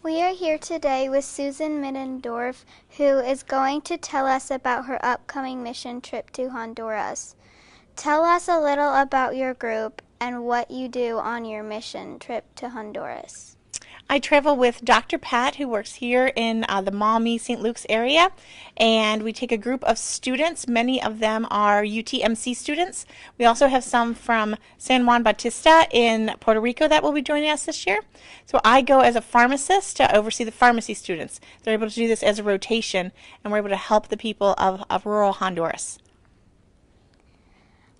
We are here today with Susan Middendorf, who is going to tell us about her upcoming mission trip to Honduras. Tell us a little about your group and what you do on your mission trip to Honduras. I travel with Dr. Pat, who works here in the Maumee, St. Luke's area, and we take a group of students. Many of them are UTMC students. We also have some from San Juan Bautista in Puerto Rico that will be joining us this year. So I go as a pharmacist to oversee the pharmacy students. They're able to do this as a rotation, and we're able to help the people of rural Honduras.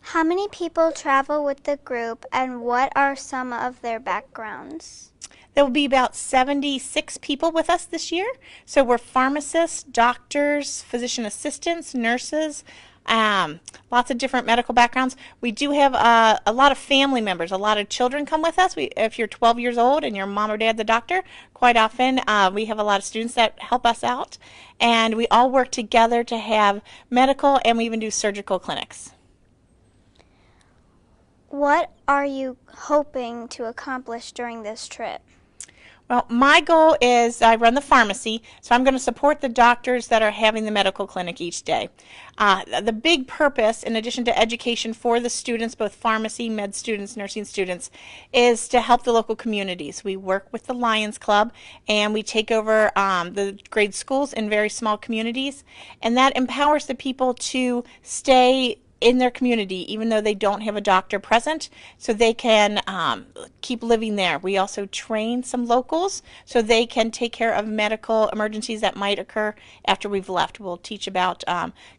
How many people travel with the group, and what are some of their backgrounds? There will be about 76 people with us this year. So we're pharmacists, doctors, physician assistants, nurses, lots of different medical backgrounds. We do have a lot of family members. A lot of children come with us. If you're 12 years old and your mom or dad's a doctor, quite often we have a lot of students that help us out. And we all work together to have medical, and we even do surgical clinics. What are you hoping to accomplish during this trip? Well, my goal is I run the pharmacy, so I'm going to support the doctors that are having the medical clinic each day. The big purpose, in addition to education for the students, both pharmacy, med students, nursing students, is to help the local communities. We work with the Lions Club, and we take over the grade schools in very small communities, and that empowers the people to stay in their community, even though they don't have a doctor present, so they can keep living there. We also train some locals so they can take care of medical emergencies that might occur after we've left. We'll teach about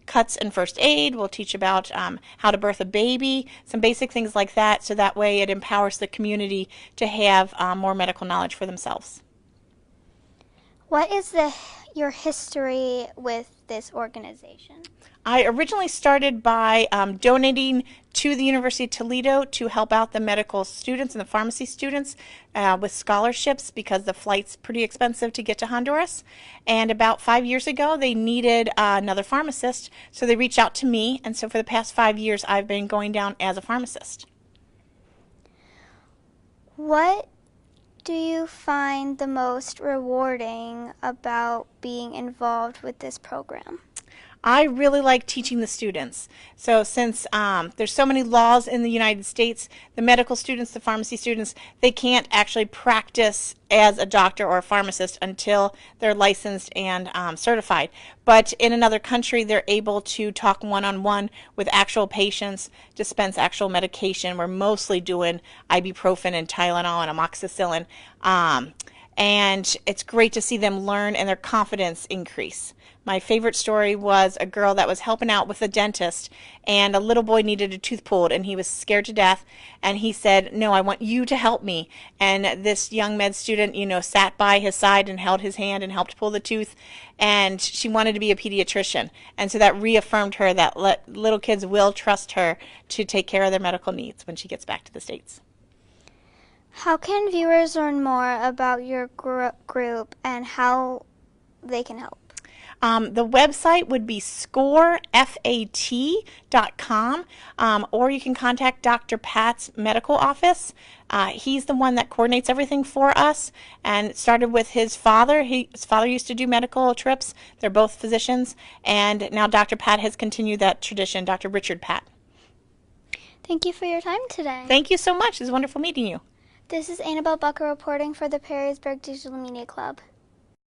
cuts and first aid. We'll teach about how to birth a baby, some basic things like that, so that way it empowers the community to have more medical knowledge for themselves. What is your history with this organization? I originally started by donating to the University of Toledo to help out the medical students and the pharmacy students with scholarships, because the flight's pretty expensive to get to Honduras. And about 5 years ago, they needed another pharmacist, so they reached out to me. And so for the past 5 years, I've been going down as a pharmacist. What do you find the most rewarding about being involved with this program? I really like teaching the students. So since there's so many laws in the United States, the medical students, the pharmacy students, they can't actually practice as a doctor or a pharmacist until they're licensed and certified. But in another country, they're able to talk one-on-one with actual patients, dispense actual medication. We're mostly doing ibuprofen and Tylenol and amoxicillin. And it's great to see them learn and their confidence increase. My favorite story was a girl that was helping out with a dentist, and a little boy needed a tooth pulled, and he was scared to death, and he said, "No, I want you to help me." And this young med student, sat by his side and held his hand and helped pull the tooth, and she wanted to be a pediatrician. And so that reaffirmed her that little kids will trust her to take care of their medical needs when she gets back to the States. How can viewers learn more about your group and how they can help? The website would be scorefat.com, or you can contact Dr. Pat's medical office. He's the one that coordinates everything for us, and it started with his father. His father used to do medical trips. They're both physicians, and now Dr. Pat has continued that tradition, Dr. Richard Pat. Thank you for your time today. Thank you so much. It was wonderful meeting you. This is Annabelle Bucko reporting for the Perrysburg Digital Media Club.